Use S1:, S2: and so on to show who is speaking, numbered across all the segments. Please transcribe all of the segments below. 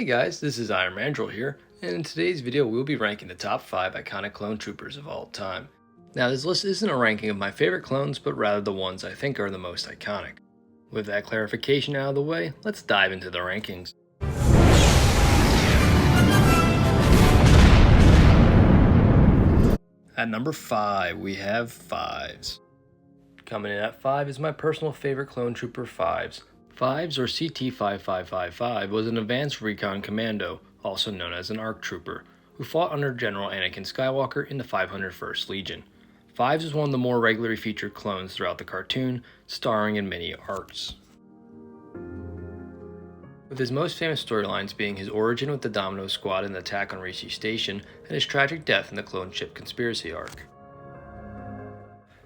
S1: Hey guys, this is Iron Mandrill here, and in today's video we'll be ranking the top 5 iconic clone troopers of all time. Now this list isn't a ranking of my favorite clones, but rather the ones I think are the most iconic. With that clarification out of the way, let's dive into the rankings. At number 5, we have Fives. Coming in at 5 is my personal favorite clone trooper, Fives. Fives, or CT-5555, was an advanced recon commando, also known as an ARC trooper, who fought under General Anakin Skywalker in the 501st Legion. Fives is one of the more regularly featured clones throughout the cartoon, starring in many arcs, with his most famous storylines being his origin with the Domino Squad in the attack on Rishi Station and his tragic death in the Clone Ship Conspiracy arc.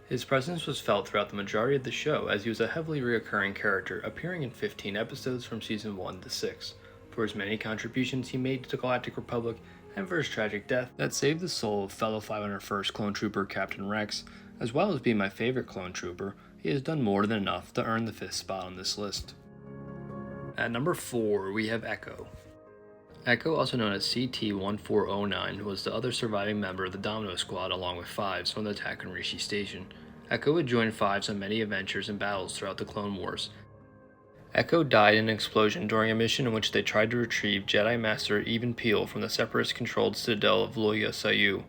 S1: His presence was felt throughout the majority of the show, as he was a heavily recurring character, appearing in 15 episodes from season 1 to 6, for his many contributions he made to the Galactic Republic and for his tragic death that saved the soul of fellow 501st Clone Trooper Captain Rex. As well as being my favorite clone trooper, he has done more than enough to earn the 5th spot on this list. At number 4, we have Ekko. Ekko, also known as CT-1409, was the other surviving member of the Domino Squad along with Fives from the attack on Rishi Station. Ekko would join Fives on many adventures and battles throughout the Clone Wars. Ekko died in an explosion during a mission in which they tried to retrieve Jedi Master Even Peel from the Separatist-controlled citadel of Loya Sayu.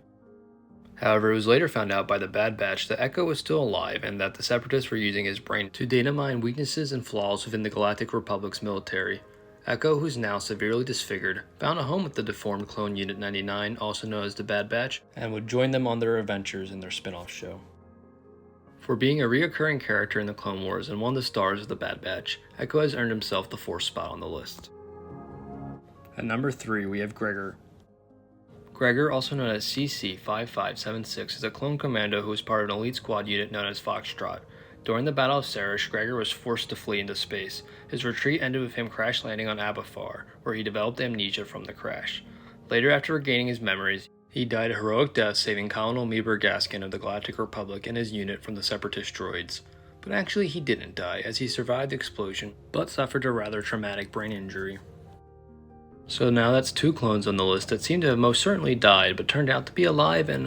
S1: However, it was later found out by the Bad Batch that Ekko was still alive and that the Separatists were using his brain to data mine weaknesses and flaws within the Galactic Republic's military. Ekko, who's now severely disfigured, found a home with the deformed clone Unit 99, also known as the Bad Batch, and would join them on their adventures in their spin-off show. For being a recurring character in the Clone Wars and one of the stars of the Bad Batch, Ekko has earned himself the 4th spot on the list. At number 3, we have Gregor. Gregor, also known as CC-5576, is a clone commando who was part of an elite squad unit known as Foxtrot. During the Battle of Sarish, Gregor was forced to flee into space. His retreat ended with him crash landing on Abafar, where he developed amnesia from the crash. Later, after regaining his memories, he died a heroic death saving Colonel Meeber Gaskin of the Galactic Republic and his unit from the Separatist droids. But actually he didn't die, as he survived the explosion, but suffered a rather traumatic brain injury. So now that's 2 clones on the list that seem to have most certainly died, but turned out to be alive and,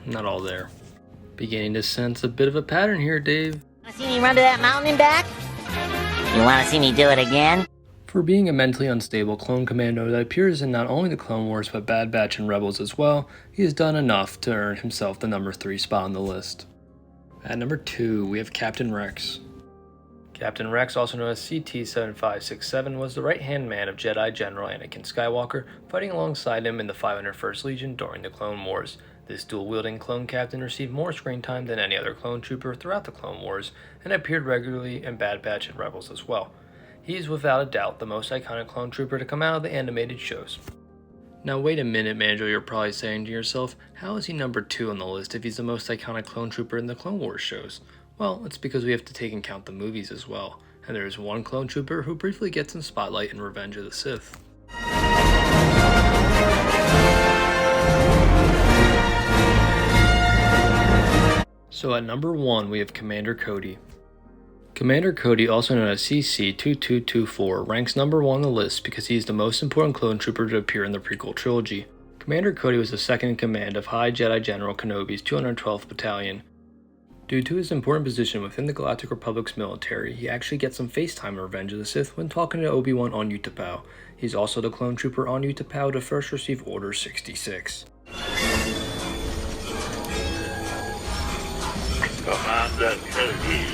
S1: not all there. Beginning to sense a bit of a pattern here, Dave.
S2: Wanna see me run to that mountain and back? You wanna see me do it again?
S1: For being a mentally unstable clone commando that appears in not only the Clone Wars but Bad Batch and Rebels as well, he has done enough to earn himself the number 3 spot on the list. At number 2, we have Captain Rex. Captain Rex, also known as CT-7567, was the right-hand man of Jedi General Anakin Skywalker, fighting alongside him in the 501st Legion during the Clone Wars. This dual-wielding clone captain received more screen time than any other clone trooper throughout the Clone Wars, and appeared regularly in Bad Batch and Rebels as well. He is without a doubt the most iconic clone trooper to come out of the animated shows. Now wait a minute, Mandrill, you're probably saying to yourself, how is he number 2 on the list if he's the most iconic clone trooper in the Clone Wars shows? Well, it's because we have to take into account the movies as well, and there is one clone trooper who briefly gets some spotlight in Revenge of the Sith. So at number 1, we have Commander Cody. Commander Cody, also known as CC-2224, ranks number 1 on the list because he is the most important clone trooper to appear in the prequel trilogy. Commander Cody was the second in command of High Jedi General Kenobi's 212th Battalion. Due to his important position within the Galactic Republic's military, he actually gets some FaceTime in Revenge of the Sith when talking to Obi-Wan on Utapau. He's also the clone trooper on Utapau to first receive Order 66.
S3: Commander Cody.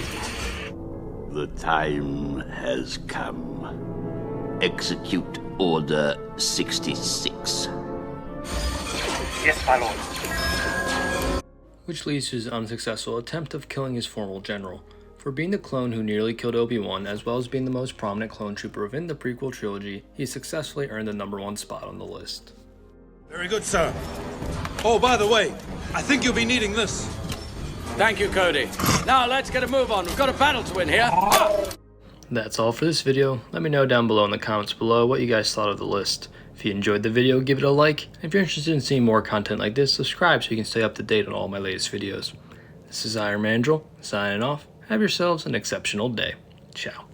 S3: The time has come. Execute Order 66.
S4: Yes, my lord.
S1: Which leads to his unsuccessful attempt of killing his former general. For being the clone who nearly killed Obi-Wan, as well as being the most prominent clone trooper within the prequel trilogy, he successfully earned the number 1 spot on the list.
S5: Very good, sir. Oh, by the way, I think you'll be needing this.
S6: Thank you, Cody. Now let's get a move on. We've got a battle to win here.
S1: That's all for this video. Let me know down below in the comments below what you guys thought of the list. If you enjoyed the video, give it a like. If you're interested in seeing more content like this, subscribe so you can stay up to date on all my latest videos. This is Iron Mandrill, signing off. Have yourselves an exceptional day. Ciao.